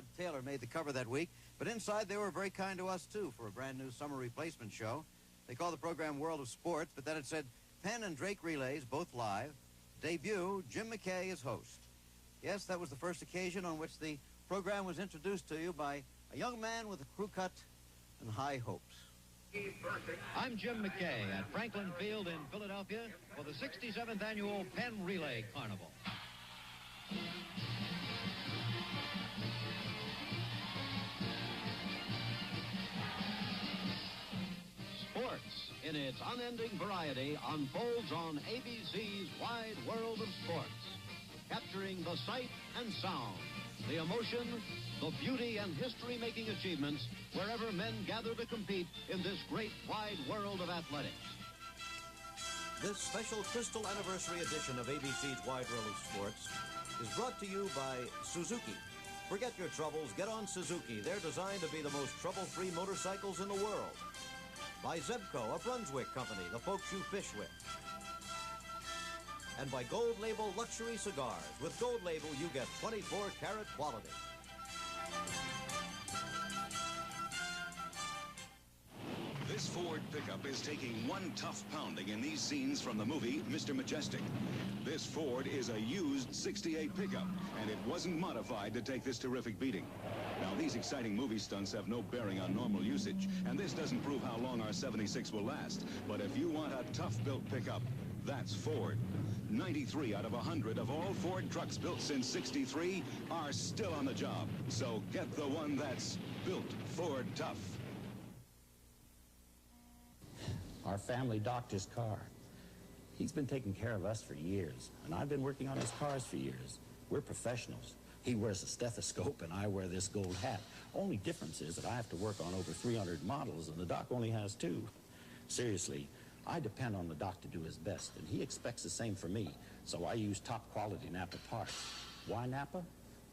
Rod Taylor made the cover that week. But inside, they were very kind to us, too, for a brand new summer replacement show. They called the program World of Sports, but then it said Penn and Drake relays, both live. Debut, Jim McKay as host. Yes, that was the first occasion on which the program was introduced to you by a young man with a crew cut and high hopes. I'm Jim McKay at Franklin Field in Philadelphia for the 67th annual Penn Relay Carnival. Sports, in its unending variety, unfolds on ABC's Wide World of Sports, capturing the sight and sound, the emotion, the beauty and history-making achievements wherever men gather to compete in this great wide world of athletics. This special Crystal Anniversary edition of ABC's Wide World of Sports is brought to you by Suzuki. Forget your troubles, get on Suzuki. They're designed to be the most trouble-free motorcycles in the world. By Zebco, a Brunswick company, the folks you fish with. And by Gold Label Luxury Cigars. With Gold Label, you get 24-karat quality. This Ford pickup is taking one tough pounding in these scenes from the movie Mr. Majestic. This Ford is a used 68 pickup, and it wasn't modified to take this terrific beating. Now, these exciting movie stunts have no bearing on normal usage, and this doesn't prove how long our 76 will last. But if you want a tough-built pickup, that's Ford. 93 out of 100 of all Ford trucks built since '63 are still on the job. So get the one that's built Ford tough. Our family doctor's car. He's been taking care of us for years, and I've been working on his cars for years. We're professionals. He wears a stethoscope, and I wear this gold hat. Only difference is that I have to work on over 300 models, and the doc only has 2. Seriously, I depend on the doc to do his best, and he expects the same from me, so I use top-quality Napa parts. Why Napa?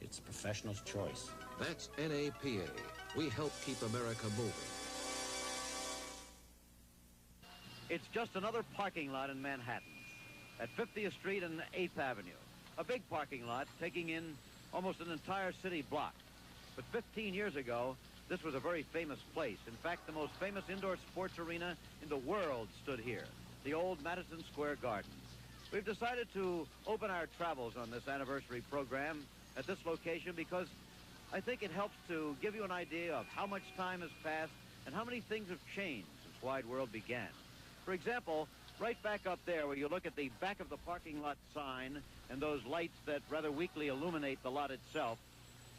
It's a professional's choice. That's NAPA. We help keep America moving. It's just another parking lot in Manhattan at 50th Street and 8th Avenue. A big parking lot taking in almost an entire city block. But 15 years ago, this was a very famous place. In fact, the most famous indoor sports arena in the world stood here, the old Madison Square Garden. We've decided to open our travels on this anniversary program at this location because I think it helps to give you an idea of how much time has passed and how many things have changed since Wide World began. For example, right back up there where you look at the back of the parking lot sign and those lights that rather weakly illuminate the lot itself,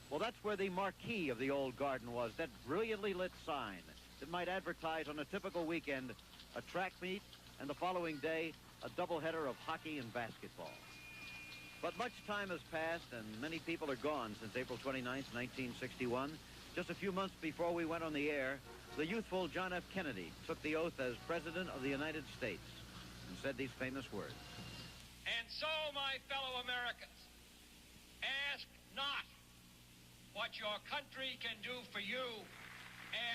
well, that's where the marquee of the old garden was, that brilliantly lit sign that might advertise on a typical weekend a track meet and the following day a doubleheader of hockey and basketball. But much time has passed and many people are gone since April 29th, 1961. Just a few months before we went on the air, the youthful John F. Kennedy took the oath as President of the United States and said these famous words. And so, my fellow Americans, ask not what your country can do for you,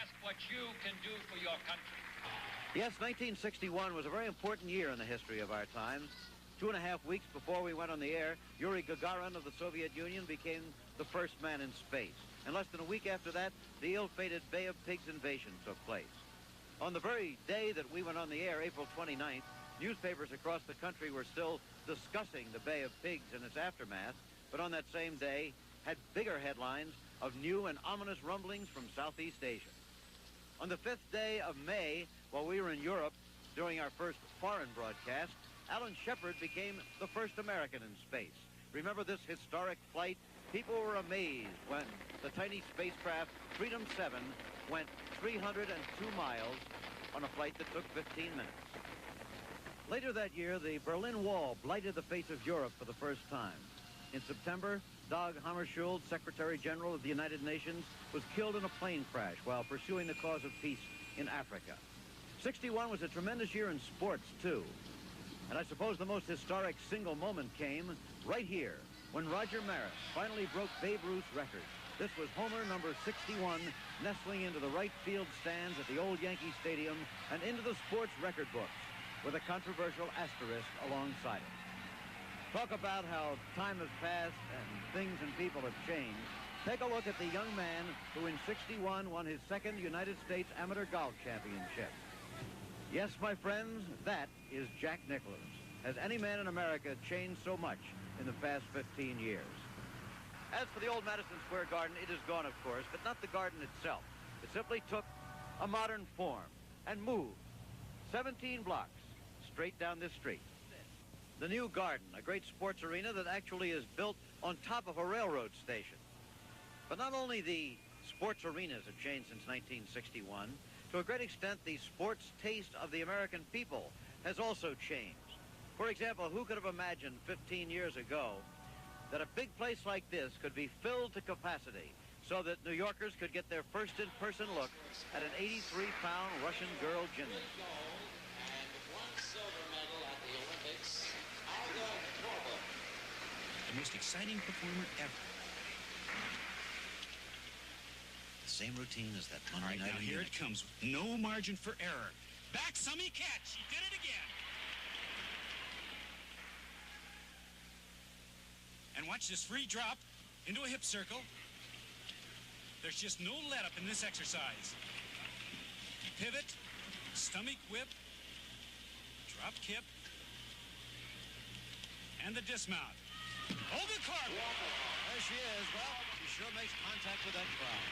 ask what you can do for your country. Yes, 1961 was a very important year in the history of our times. 2.5 weeks before we went on the air, Yuri Gagarin of the Soviet Union became the first man in space. And less than a week after that, the ill-fated Bay of Pigs invasion took place. On the very day that we went on the air, April 29th, newspapers across the country were still discussing the Bay of Pigs and its aftermath, but on that same day had bigger headlines of new and ominous rumblings from Southeast Asia. On the 5th day of May, while we were in Europe during our first foreign broadcast, Alan Shepard became the first American in space. Remember this historic flight? People were amazed when the tiny spacecraft Freedom 7 went 302 miles on a flight that took 15 minutes. Later that year, the Berlin Wall blighted the face of Europe for the first time. In September, Dag Hammarskjöld, Secretary General of the United Nations, was killed in a plane crash while pursuing the cause of peace in Africa. 61 was a tremendous year in sports, too. And I suppose the most historic single moment came right here when Roger Maris finally broke Babe Ruth's record. This was homer number 61, nestling into the right field stands at the old Yankee Stadium and into the sports record books with a controversial asterisk alongside it. Talk about how time has passed and things and people have changed. Take a look at the young man who in '61 won his second United States Amateur Golf Championship. Yes, my friends, that is Jack Nicklaus. Has any man in America changed so much in the past 15 years? As for the old Madison Square Garden, it is gone, of course, but not the garden itself. It simply took a modern form and moved 17 blocks straight down this street. The new garden, a great sports arena that actually is built on top of a railroad station. But not only the sports arenas have changed since 1961, to a great extent, the sports taste of the American people has also changed. For example, who could have imagined 15 years ago that a big place like this could be filled to capacity so that New Yorkers could get their first in-person look at an 83-pound Russian girl gymnast? And one silver medal at the Olympics, Olga Korbut. The most exciting performer ever. The same routine as that Monday night. Now here it comes. No margin for error. Back Summy catch. He did it again. And watch this free drop into a hip circle. There's just no let up in this exercise. Pivot, stomach whip, drop kip, and the dismount. Olga Korbut. There she is. Well, she sure makes contact with that crowd.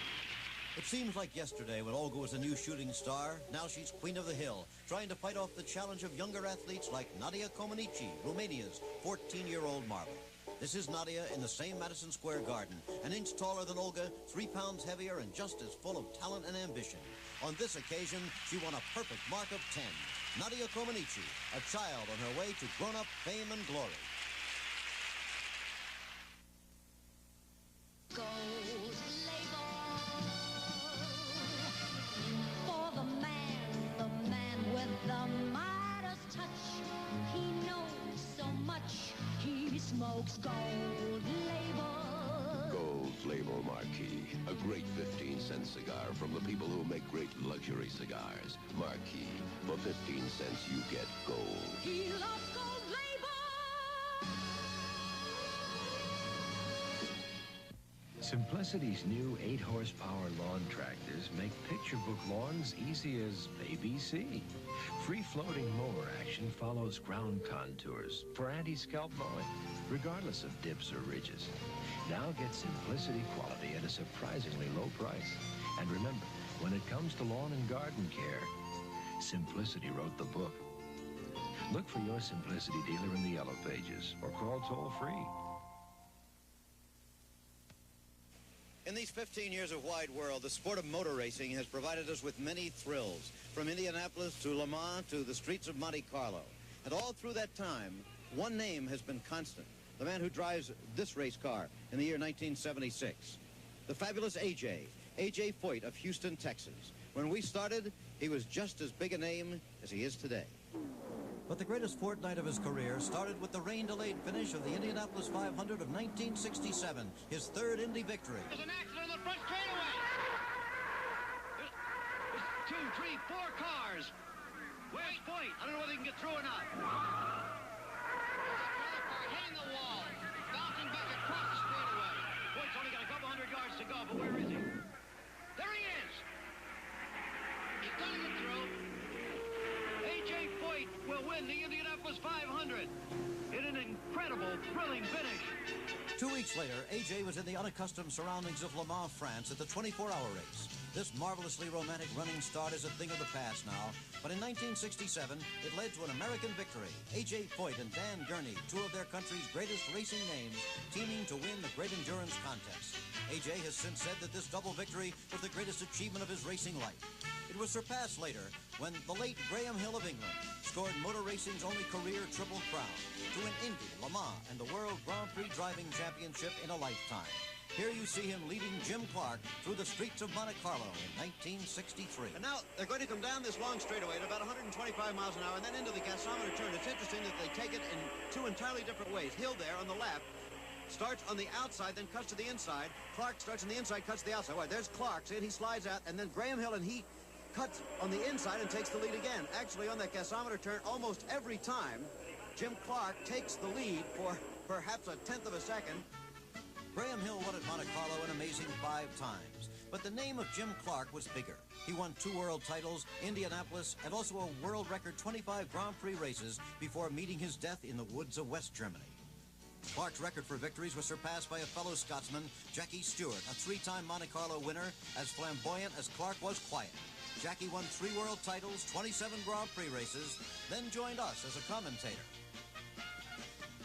It seems like yesterday when Olga was a new shooting star. Now she's queen of the hill, trying to fight off the challenge of younger athletes like Nadia Comaneci, Romania's 14-year-old marvel. This is Nadia in the same Madison Square Garden, an inch taller than Olga, 3 pounds heavier, and just as full of talent and ambition. On this occasion, she won a perfect mark of 10. Nadia Comaneci, a child on her way to grown-up fame and glory. Gold label for the man with the Midas touch. He knows so much. He smokes Gold Label. Gold Label Marquis, a great 15-cent cigar from the people who make great luxury cigars. Marquis, for 15 cents you get gold. He loves Gold Label. Simplicity's new 8-horsepower lawn tractors make picture book lawns easy as ABC. Free-floating mower action follows ground contours for anti-scalp mowing, regardless of dips or ridges. Now get simplicity quality at a surprisingly low price. And remember, when it comes to lawn and garden care, Simplicity wrote the book. Look for your Simplicity dealer in the Yellow Pages or call toll-free. In these 15 years of wide world, the sport of motor racing has provided us with many thrills, from Indianapolis to Le Mans to the streets of Monte Carlo. And all through that time, one name has been constant, the man who drives this race car in the year 1976, the fabulous A.J. Foyt of Houston, Texas. When we started, he was just as big a name as he is today. But the greatest fortnight of his career started with the rain-delayed finish of the Indianapolis 500 of 1967, his third Indy victory. There's an accident on the front straightaway. There's 2, 3, 4 cars. Where's Foyt? I don't know whether he can get through or not. Hitting the wall, bouncing back across the straightaway. Foyt's only got a couple hundred yards to go, but where is he? There he is. He's gonna get through. A.J. Foyt will win the Indianapolis 500 in an incredible, thrilling finish. 2 weeks later, A.J. was in the unaccustomed surroundings of Le Mans, France at the 24-hour race. This marvelously romantic running start is a thing of the past now, but in 1967, it led to an American victory. A.J. Foyt and Dan Gurney, 2 of their country's greatest racing names, teaming to win the great endurance contest. A.J. has since said that this double victory was the greatest achievement of his racing life. It was surpassed later when the late Graham Hill of England scored motor racing's only career Triple Crown to win Indy, Le Mans, and the World Grand Prix Driving Championship in a lifetime. Here you see him leading Jim Clark through the streets of Monte Carlo in 1963. And now they're going to come down this long straightaway at about 125 miles an hour and then into the gasometer turn. It's interesting that they take it in 2 entirely different ways. Hill there on the left starts on the outside, then cuts to the inside. Clark starts on the inside, cuts to the outside. Well, there's Clark. See it? He slides out, and then Graham Hill, and he cuts on the inside and takes the lead again. Actually, on that gasometer turn, almost every time, Jim Clark takes the lead for perhaps a tenth of a second. Graham Hill won at Monte Carlo an amazing 5 times, but the name of Jim Clark was bigger. He won 2 world titles, Indianapolis, and also a world record 25 Grand Prix races before meeting his death in the woods of West Germany. Clark's record for victories was surpassed by a fellow Scotsman, Jackie Stewart, a 3-time Monte Carlo winner, as flamboyant as Clark was quiet. Jackie won 3 world titles, 27 Grand Prix races, then joined us as a commentator.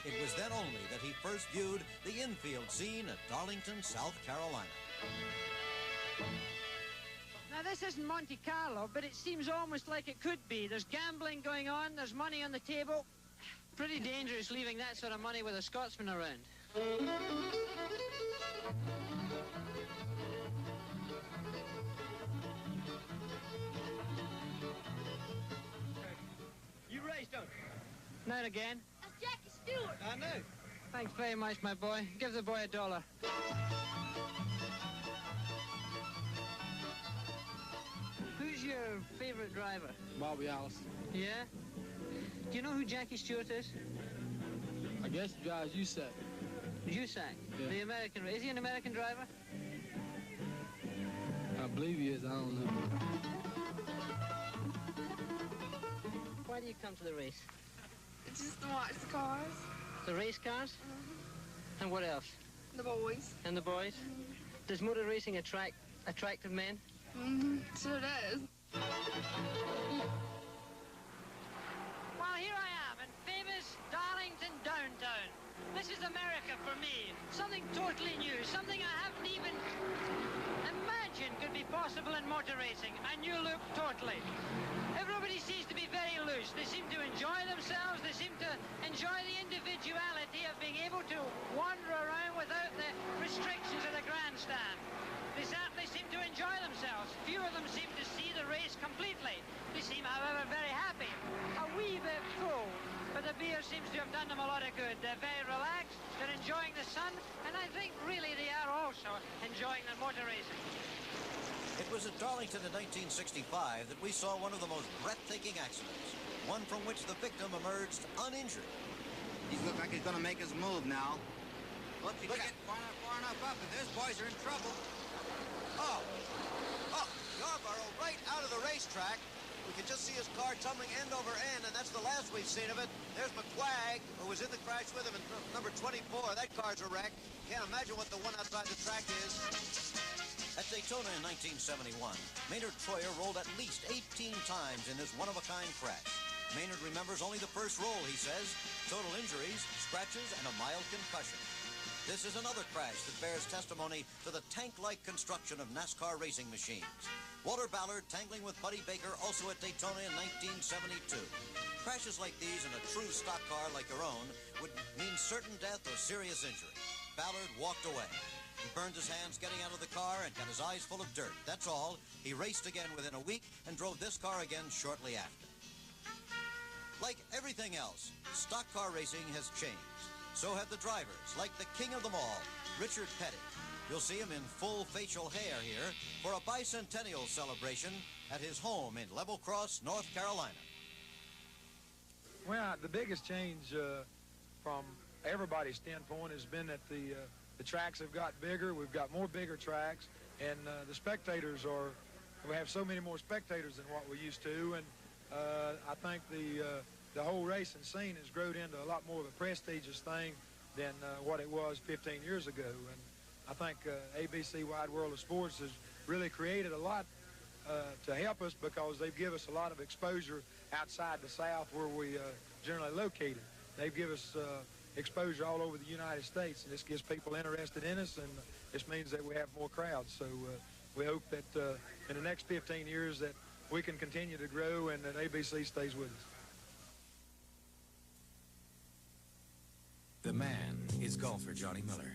It was then only that he first viewed the infield scene at Darlington, South Carolina. Now, this isn't Monte Carlo, but it seems almost like it could be. There's gambling going on, there's money on the table. Pretty dangerous leaving that sort of money with a Scotsman around. You race, don't you? Not again. That's Jackie Stewart. I know. Thanks very much, my boy. Give the boy $1. Who's your favorite driver? Bobby Allison. Yeah? Do you know who Jackie Stewart is? I guess he drives USAC. USAC? Yeah. The American. Is he an American driver? I believe he is. I don't know. Why do you come to the race? Just to watch the cars. The race cars? And what else? The boys. And the boys? Does motor racing attract attractive men? Sure does. Well, here I am in famous Darlington downtown. This is America for me. Something totally new, something I haven't even imagined could be possible in motor racing. A new look totally. Everybody seems to be very loose. They seem to enjoy themselves. They seem to enjoy the individuality of being able to wander around without the restrictions of the grandstand. They certainly seem to enjoy themselves. Few of them seem to see the race completely. They seem, however, very happy. A wee bit full, but the beer seems to have done them a lot of good. They're very relaxed, they're enjoying the sun, and I think really they are also enjoying the motor racing. It was at Darlington in 1965 that we saw one of the most breathtaking accidents, one from which the victim emerged uninjured. He looks like he's going to make his move now. Look, he's getting far enough up, and those boys are in trouble. Oh, Yarborough right out of the racetrack. We can just see his car tumbling end over end, and that's the last we've seen of it. There's McQuagg, who was in the crash with him, in number 24. That car's a wreck. Can't imagine what the one outside the track is. At Daytona in 1971, Maynard Troyer rolled at least 18 times in this one-of-a-kind crash. Maynard remembers only the first roll, he says. Total injuries, scratches, and a mild concussion. This is another crash that bears testimony to the tank-like construction of NASCAR racing machines. Walter Ballard tangling with Buddy Baker also at Daytona in 1972. Crashes like these in a true stock car like your own would mean certain death or serious injury. Ballard walked away. He burned his hands getting out of the car and got his eyes full of dirt. That's all. He raced again within a week and drove this car again shortly after. Like everything else, stock car racing has changed. So have the drivers, like the king of them all, Richard Petty. You'll see him in full facial hair here for a bicentennial celebration at his home in Level Cross, North Carolina. Well, the biggest change from everybody's standpoint has been that the tracks have got bigger. We've got more bigger tracks, and the spectators we have so many more spectators than what we used to, and I think the whole racing scene has grown into a lot more of a prestigious thing than what it was 15 years ago. And I think ABC Wide World of Sports has really created a lot to help us, because they've given us a lot of exposure outside the South where we generally located. They've given us exposure all over the United States, and this gets people interested in us, and this means that we have more crowds. So we hope that in the next 15 years that we can continue to grow and that ABC stays with us. The man is golfer Johnny Miller.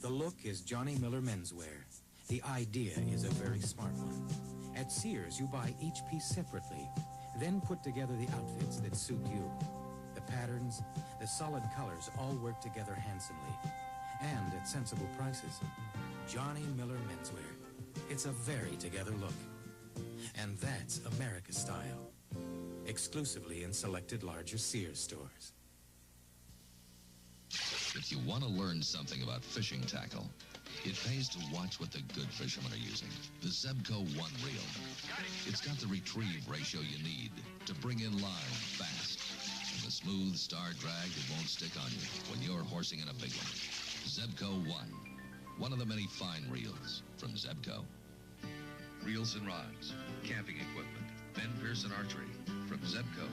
The look is Johnny Miller menswear. The idea is a very smart one. At Sears, you buy each piece separately, then put together the outfits that suit you. The patterns, the solid colors all work together handsomely and at sensible prices. Johnny Miller menswear. It's a very together look. And that's America style. Exclusively in selected larger Sears stores. If you want to learn something about fishing tackle, it pays to watch what the good fishermen are using. The Zebco One Reel. It's got the retrieve ratio you need to bring in line fast. And the smooth star drag that won't stick on you when you're horsing in a big one. Zebco One. One of the many fine reels from Zebco. Reels and rods, camping equipment, Ben Pearson Archery. From Zebco,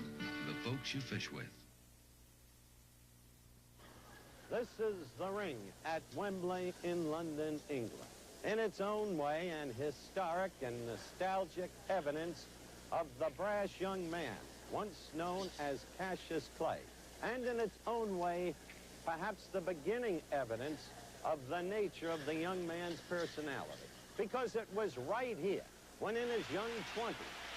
the folks you fish with. This is the ring at Wembley in London, England. In its own way, an historic and nostalgic evidence of the brash young man, once known as Cassius Clay. And in its own way, perhaps the beginning evidence of the nature of the young man's personality. Because it was right here, when in his young 20s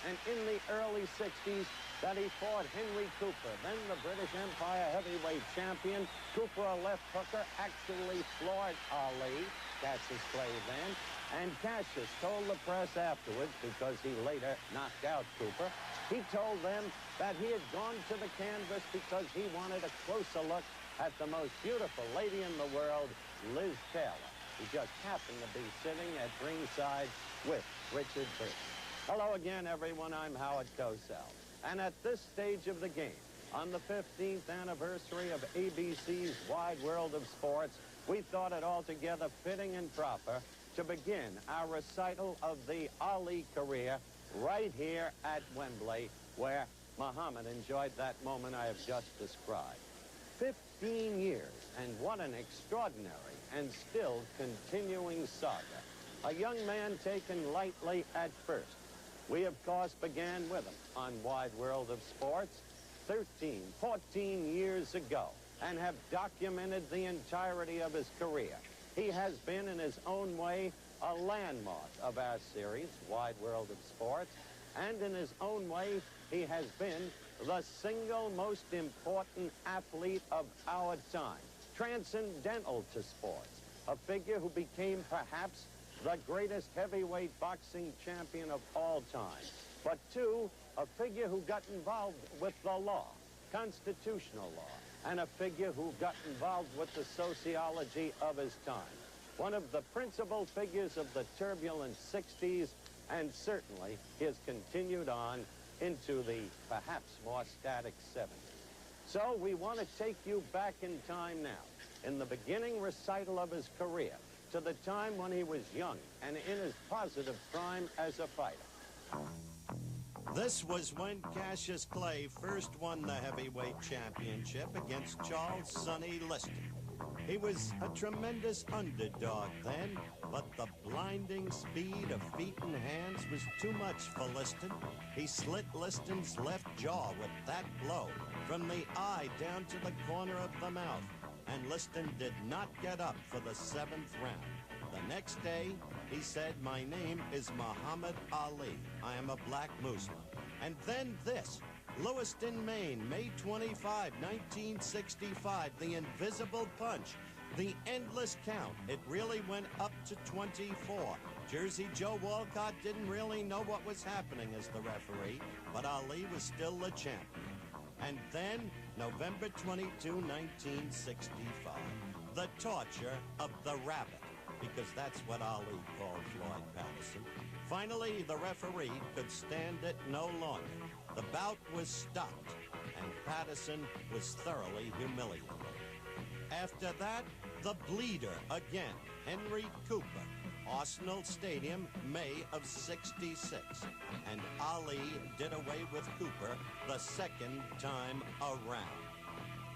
and in the early 60s, that he fought Henry Cooper, then the British Empire heavyweight champion. Cooper, a left hooker, actually floored Ali, Cassius Clay then, and Cassius told the press afterwards, because he later knocked out Cooper, he told them that he had gone to the canvas because he wanted a closer look at the most beautiful lady in the world, Liz Taylor. He just happened to be sitting at ringside with Richard Burton. Hello again, everyone. I'm Howard Cosell. And at this stage of the game, on the 15th anniversary of ABC's Wide World of Sports, we thought it altogether fitting and proper to begin our recital of the Ali career right here at Wembley, where Muhammad enjoyed that moment I have just described. 15 years, and what an extraordinary and still continuing saga. A young man taken lightly at first. We, of course, began with him on Wide World of Sports 13, 14 years ago, and have documented the entirety of his career. He has been, in his own way, a landmark of our series, Wide World of Sports, and in his own way, he has been the single most important athlete of our time, transcendental to sports, a figure who became perhaps the greatest heavyweight boxing champion of all time, but two, a figure who got involved with the law, constitutional law, and a figure who got involved with the sociology of his time. One of the principal figures of the turbulent 60s, and certainly he has continued on into the perhaps more static 70s. So we want to take you back in time now, in the beginning recital of his career, to the time when he was young and in his positive prime as a fighter. This was when Cassius Clay first won the heavyweight championship against Charles Sonny Liston. He was a tremendous underdog then, but the blinding speed of feet and hands was too much for Liston. He slit Liston's left jaw with that blow from the eye down to the corner of the mouth, and Liston did not get up for the 7th round. The next day, he said, "My name is Muhammad Ali. I am a black Muslim." And then this, Lewiston, Maine, May 25, 1965, the invisible punch, the endless count. It really went up to 24. Jersey Joe Walcott didn't really know what was happening as the referee, but Ali was still the champion. And then, November 22, 1965, the torture of the rabbit, because that's what Ali called Floyd Patterson. Finally, the referee could stand it no longer. The bout was stopped, and Patterson was thoroughly humiliated. After that, the bleeder again, Henry Cooper, Arsenal Stadium, May of '66. And Ali did away with Cooper the second time around.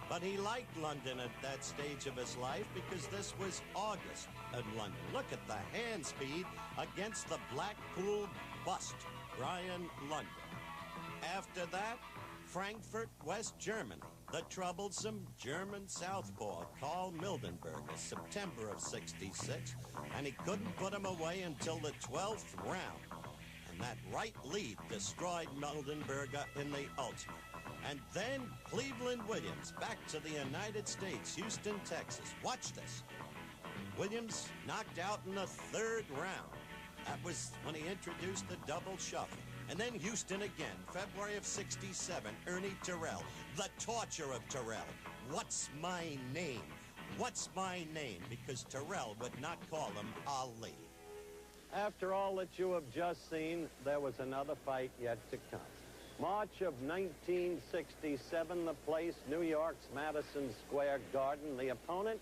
But he liked London at that stage of his life because this was August in London. Look at the hand speed against the Blackpool bust, Brian London. After that, Frankfurt, West Germany. The troublesome German southpaw, Karl Mildenberger, September of '66, and he couldn't put him away until the 12th round. And that right lead destroyed Mildenberger in the ultimate. And then Cleveland Williams back to the United States, Houston, Texas. Watch this. Williams knocked out in the 3rd round. That was when he introduced the double shuffle. And then Houston again, February of '67, Ernie Terrell, the torture of Terrell. What's my name? What's my name? Because Terrell would not call him Ali. After all that you have just seen, there was another fight yet to come. March of 1967, the place, New York's Madison Square Garden. The opponent,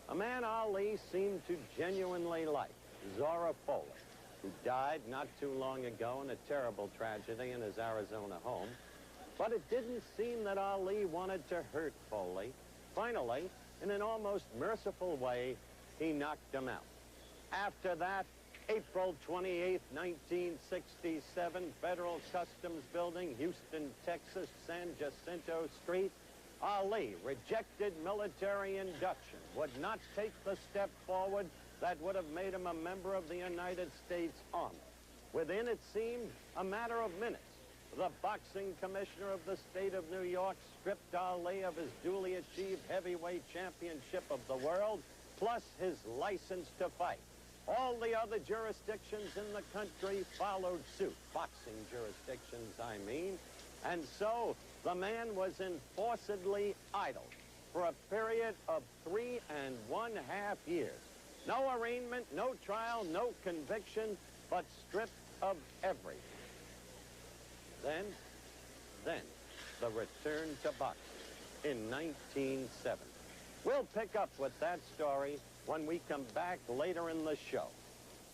a man Ali seemed to genuinely like, Zora Folley, who died not too long ago in a terrible tragedy in his Arizona home. But it didn't seem that Ali wanted to hurt Folley. Finally, in an almost merciful way, he knocked him out. After that, April 28, 1967, Federal Customs Building, Houston, Texas, San Jacinto Street. Ali rejected military induction, would not take the step forward that would have made him a member of the United States Army. Within, it seemed, a matter of minutes, the boxing commissioner of the state of New York stripped Ali of his duly achieved heavyweight championship of the world, plus his license to fight. All the other jurisdictions in the country followed suit, boxing jurisdictions, I mean. And so the man was enforcedly idle for a period of 3.5 years. No arraignment, no trial, no conviction, but stripped of everything. Then, the return to boxing in 1970. We'll pick up with that story when we come back later in the show.